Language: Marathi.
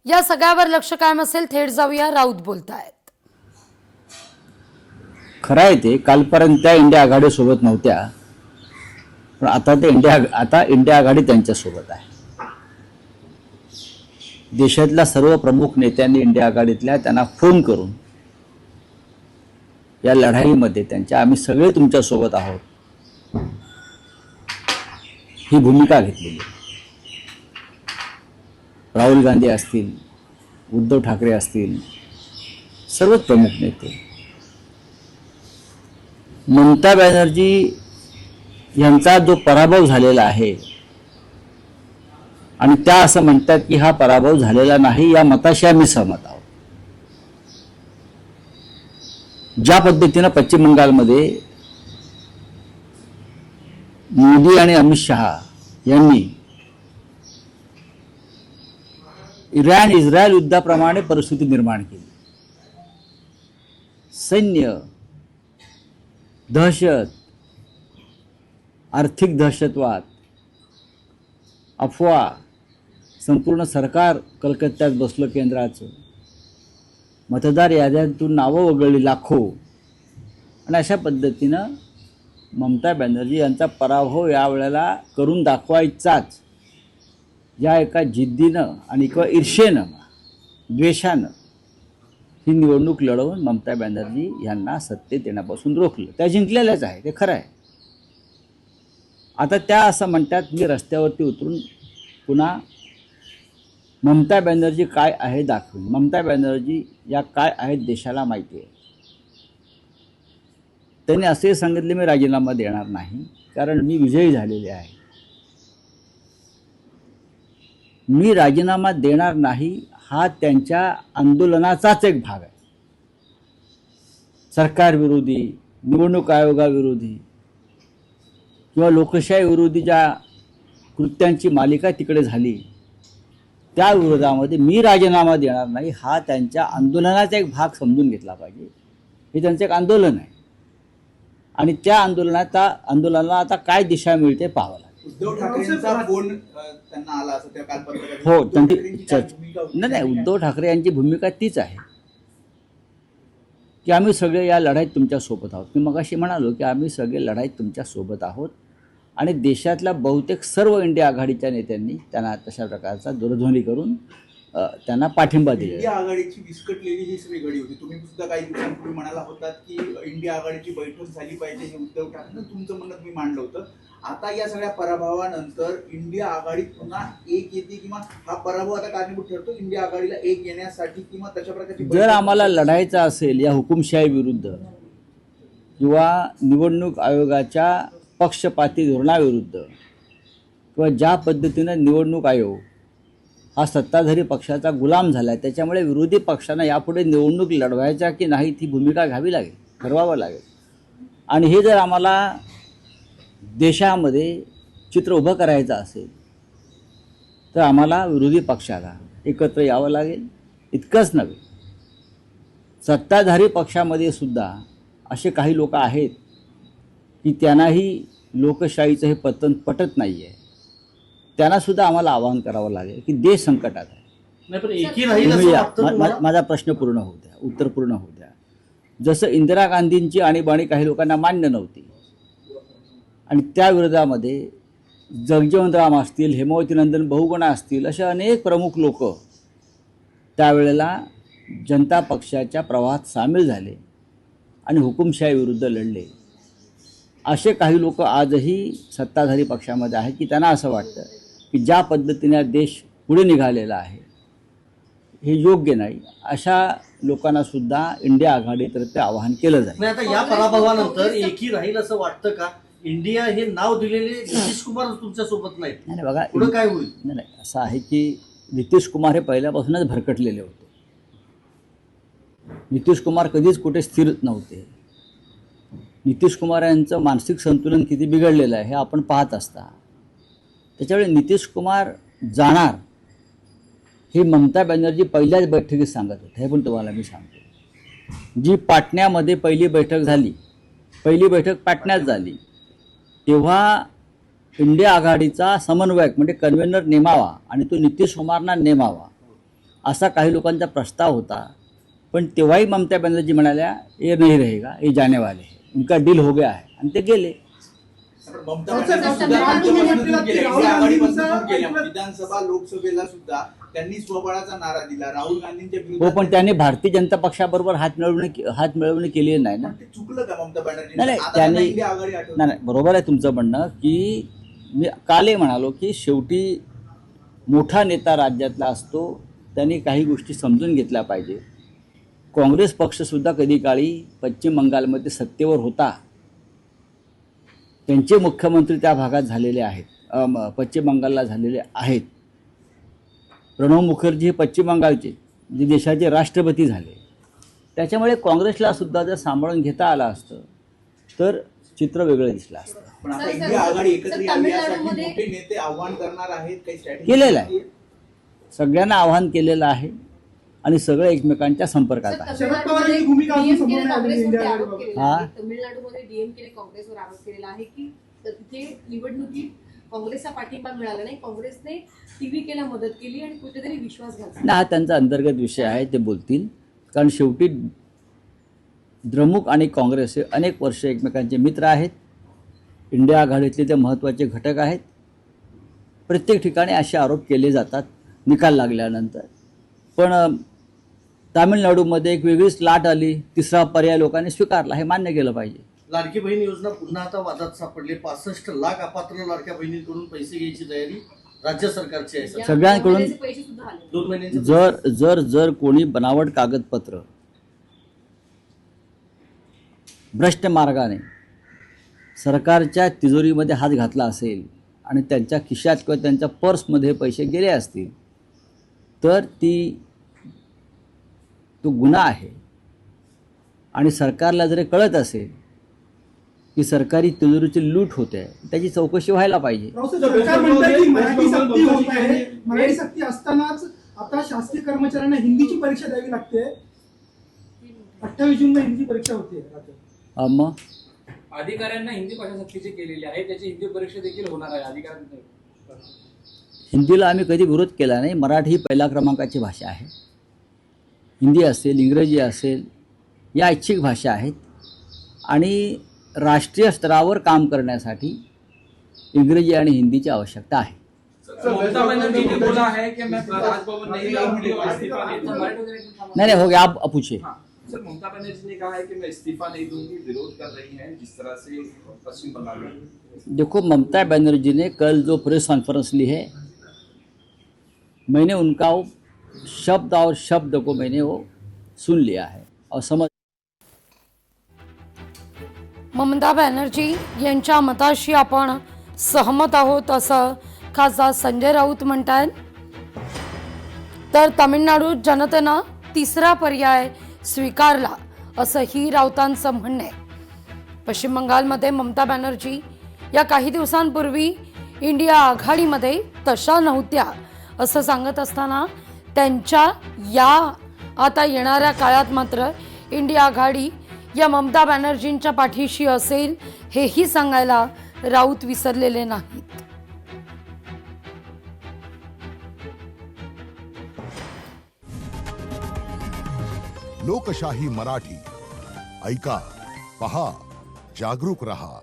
या सगळ्यावर लक्ष कायम असेल, थेट जाऊया, राऊत बोलतायत. खरं आहे ते, कालपर्यंत त्या इंडिया आघाडीसोबत नव्हत्या, पण आता इंडिया आघाडी त्यांच्यासोबत आहे. देशातल्या सर्व प्रमुख नेत्यांनी इंडिया आघाडीतल्या त्यांना फोन करून या लढाईमध्ये आम्ही सगळे तुमच्यासोबत आहोत ही भूमिका घेतलेली. राहुल गांधी असतील, उद्धव ठाकरे असतील, सर्वच प्रमुख नेते, ममता बॅनर्जी यांचा जो पराभव झालेला आहे आणि त्या असं म्हणतात की हा पराभव झालेला नाही, या मताशी आम्ही सहमत आहोत. ज्या पद्धतीनं पश्चिम बंगालमध्ये मोदी आणि अमित शहा यांनी इस्रायल युद्धाप्रमाणे परिस्थिती निर्माण केली, सैन्य, दहशत, आर्थिक दहशतवाद, अफवा, संपूर्ण सरकार कलकत्त्यात बसलं केंद्राचं, मतदार याद्यांतून नावं वगळली लाखो, आणि अशा पद्धतीनं ममता बॅनर्जी यांचा पराभव यावेळेला करून दाखवायचाच या एका जिद्दीनं आणि किंवा ईर्षेनं, द्वेषानं ही निवडणूक लढवून ममता बॅनर्जी यांना सत्तेत येण्यापासून रोखलं. त्या जिंकलेल्याच आहे, ते खरं आहे. आता त्या असं म्हणतात मी रस्त्यावरती उतरून पुन्हा ममता बॅनर्जी काय आहे दाखवेन. ममता बॅनर्जी या काय आहेत देशाला माहिती आहे. त्यांनी असे सांगितले मी राजीनामा देणार नाही, कारण मी विजयी झालेले आहे. मी राजीनामा देणार नाही हा त्यांच्या आंदोलनाचाच एक भाग आहे. सरकारविरोधी, निवडणूक आयोगाविरोधी किंवा लोकशाही विरोधी ज्या कृत्यांची मालिका तिकडे झाली त्या विरोधामध्ये मी राजीनामा देणार नाही हा त्यांच्या आंदोलनाचा एक भाग समजून घेतला पाहिजे. हे त्यांचं एक आंदोलन आहे आणि त्या आंदोलनाला आता काय दिशा मिळते पाहावं लागेल. उद्धव ठाकरेंचा फोन त्यांना आला असं त्या कालपत्रकात. हो, त्यांची नाही, उद्धव ठाकरे यांची भूमिका तीच आहे की आम्ही सगळे या लढाईत तुमच्यासोबत आहोत. मी मगाशी म्हणालो की आम्ही सगळे लढाईत तुमच्यासोबत आहोत आणि देशातल्या बहुतेक सर्व इंडिया आघाडीच्या नेत्यांनी त्यांना तशा प्रकारचा दूरध्वनी करून त्यांना पाठिंबा दिला. इंडिया आघाडीची विस्कटलेली ही सगळी घडी होती. तुम्ही सुद्धा काही दिवसांपूर्वी म्हणाला होतात की इंडिया आघाडीची बैठक झाली पाहिजे, हे उद्धव ठाकरे तुमचं म्हणणं तुम्ही मांडलं होतं. आता या सगळ्या पराभवानंतर इंडिया आघाडीत पुन्हा एक येते किंवा हा पराभव आता कारणीभूत ठरतो इंडिया आघाडीला एक येण्यासाठी किंवा तशा प्रकारची. जर आम्हाला लढायचं असेल या हुकुमशाही विरुद्ध किंवा निवडणूक आयोगाच्या पक्षपाती धोरणाविरुद्ध किंवा ज्या पद्धतीनं निवडणूक आयोग हा सत्ताधारी पक्षाचा गुलाम झाला आहे, त्याच्यामुळे विरोधी पक्षांना यापुढे निवडणूक लढवायच्या की नाही ती भूमिका घ्यावी लागेल, ठरवावं लागेल. आणि हे जर आम्हाला देशामध्ये चित्र उभं करायचं असेल तर आम्हाला विरोधी पक्षाला एकत्र यावं लागेल. इतकंच नव्हे, सत्ताधारी पक्षामध्ये सुद्धा असे काही लोक आहेत की त्यांनाही लोकशाहीचं हे पतन पटत नाही आहे. त्यांनासुद्धा आम्हाला आवाहन करावं लागेल की देश संकटात आहे. माझा प्रश्न पूर्ण होऊ द्या, उत्तर पूर्ण होऊ द्या. जसं इंदिरा गांधींची आणीबाणी काही लोकांना मान्य नव्हती आणि त्या विरोधामध्ये जगजीवनराम असतील, हेमावतीनंदन बहुगुणा असतील, असे अनेक प्रमुख लोक त्यावेळेला जनता पक्षाच्या प्रवाहात सामील झाले आणि हुकुमशाही विरुद्ध लढले. असे काही लोक आजही सत्ताधारी पक्षामध्ये आहेत की त्यांना असं वाटतं की ज्या पद्धतीने देश पुढे निघालेला आहे हे योग्य नाही. अशा लोकांना सुद्धा इंडिया आघाडीतर्फे आवाहन केलं जाईल. आता या पराभवानंतर एकी राहील असं वाटतं का? इंडिया हे नाव दिलेले नितीश कुमार तुमच्या सोबत नाहीत. नाही बघा, पुढे काय होईल? नाही, असं आहे की नितीश कुमार हे पहिल्यापासूनच भरकटलेले होते. नितीश कुमार कधीच कुठे स्थिर नव्हते. नितीश कुमार यांचं मानसिक संतुलन किती बिघडलेलं आहे हे आपण पाहत असता. त्याच्यामुळे नितीश कुमार जाणार ही ममता बॅनर्जी पहिल्याच बैठकीत सांगत होते. हे पण तुम्हाला मी सांगतो. जी पाटण्यामध्ये पहिली बैठक पाटण्यात झाली तेव्हा इंडिया आघाडीचा समन्वयक म्हणजे कन्व्हेनर नेमावा आणि तो नितीश कुमारना नेमावा असा काही लोकांचा प्रस्ताव होता, पण तेव्हाही ममता बॅनर्जी म्हणाल्या ये नहीं रहेगा, ये जाने वाले है, उनका डील हो गया है, आणि ते गेले. पण ममता बॅनर्जी सुद्धा राज्यपासून दूर गेल्या, इंडिया आघाडीपासून दूर गेल्या. विधानसभा लोकसभेला सुद्धा त्यांनी स्वबळाचा नारा दिला राहुल गांधींच्या हो, विरोधात. पण त्यांनी भारतीय जनता पक्षाबरोबर हात मिळवणी केली नाही ना. पण ते चुकलं का ममता बॅनर्जी? नाही, आता त्यांनी त्यांना इंडिया आघाडी आठवते. नाही, बरोबर आहे तुमचं म्हणणं, की मी कालही म्हणालो की शेवटी मोठा नेता राज्यातला असतो, त्यांनी काही गोष्टी समजून घेतल्या पाहिजे. काँग्रेस पक्षसुद्धा कधी काळी पश्चिम बंगालमध्ये सत्तेवर होता, त्यांचे मुख्यमंत्री त्या भागात झालेले आहेत, पश्चिम बंगालला झालेले आहेत. प्रणव मुखर्जी हे पश्चिम बंगालचे जे देशाचे राष्ट्रपती झाले, त्याच्यामुळे काँग्रेसला सुद्धा जर सांभाळून घेता आलं असतं तर चित्र वेगळं दिसलं असतं. पण आता इंडिया आघाडी एकत्र यावी यासाठी मोठे नेते आव्हान करणार आहेत, काही स्ट्रॅटेजी केलेलं आहे, सगळ्यांना आवाहन केलेलं आहे आणि सगळे एकमेकांच्या संपर्कात आहे. शरद पवारांची भूमिका अजून समोर नाही आलेली इंडिया काँग्रेसवरती आरोप आघाडीबाबत. केलेला हा? आहे. तमिळनाडूमध्ये डीएमकेने काँग्रेसवर आरोप केलेला आहे की तिथे निवडणुकीत काँग्रेसचा पाठिंबा मिळाला नाही, काँग्रेसने टीव्हीकेला मदत केली आणि कुठेतरी विश्वासघात झाला. ना, हा त्यांचा अंतर्गत विषय आहे, ते बोलतील. कारण शेवटी द्रमुक आणि काँग्रेस हे अनेक वर्ष एकमेकांचे मित्र आहेत, इंडिया आघाडीतले ते महत्त्वाचे घटक आहेत. प्रत्येक ठिकाणी असे आरोप केले जातात निकाल लागल्यानंतर. पण तामिळनाडूमध्ये एक वेगळीच लाट आली, तिसरा पर्याय लोकांनी स्वीकारला, हे मान्य केलं पाहिजे. लाडकी बहीण योजना पुन्हा आता वादात सापडली. 65 लाख अपात्र लाडक्या बहिणींकडून पैसे घ्यायची तयारी राज्य सरकारची आहे. या सगळ्यांकडून महिन्याचे पैसे सुद्धा आले. 2 महिन्यांचे जर जर जर कोणी बनावट कागदपत्र भ्रष्ट मार्गाने सरकारच्या तिजोरीमध्ये हात घातला असेल आणि त्यांच्या खिशात किंवा त्यांच्या पर्समध्ये पैसे गेले असतील तर तो गुन्हा आहे. आणि सरकारला जर कळत असेल की सरकारी तिजोरीची लूट होते, त्याची चौकशी व्हायला पाहिजे. रावसाहेब, सरकार म्हणतं की मराठी सक्ती होत आहे. मराठी सक्ती असतानाच आता शासकीय कर्मचाऱ्यांना हिंदीची परीक्षा द्यावी लागते. 28 जूनला हिंदी परीक्षा होते. मग अधिकाऱ्यांना हिंदी भाषा सक्तीची केलेली आहे, त्याची हिंदी परीक्षा देखील होणार आहे अधिकाऱ्यांना. हिंदीला आम्ही कधी विरोध केला नाही. मराठी ही पहिल्या क्रमांकाची भाषा आहे. हिंदी असेल, इंग्रजी असेल, या ऐच्छिक भाषा आहेत आणि राष्ट्रीय स्तरावर काम करण्यासाठी इंग्रजी आणि हिंदीची आवश्यकता आहे. ममता बनर्जी ने बोला है कि मैं राजभवन नहीं जाऊंगी और इस्तीफा नहीं दूंगी. नहीं हो गया, आप पूछिए. हाँ, सर, ममता बनर्जी ने कहा है कि मैं इस्तीफा नहीं दूंगी, विरोध कर रही हैं जिस तरह से पश्चिम बंगाल में. देखो, ममता बनर्जी ने कल जो प्रेस कॉन्फ्रेंस ली है, मैंने उनका वो शब्द और शब्द को मैंने वो सुन लिया है और समझ. ममता बॅनर्जी यांच्या मताशी आपण सहमत आहोत असं खासदार संजय राऊत म्हणतात. तर तामिळनाडू जनतेनं तिसरा पर्याय स्वीकारला असंही राऊतांचं म्हणणं आहे. पश्चिम बंगालमध्ये ममता बॅनर्जी या काही दिवसांपूर्वी इंडिया आघाडीमध्ये तशा नव्हत्या असं सांगत असताना त्यांच्या या आता येणाऱ्या काळात मात्र इंडिया आघाडी या ममता बॅनर्जींच्या पाठीशी असेल हेही सांगायला राऊत विसरलेले नाहीत. लोकशाही मराठी ऐका, पहा, जागरूक रहा.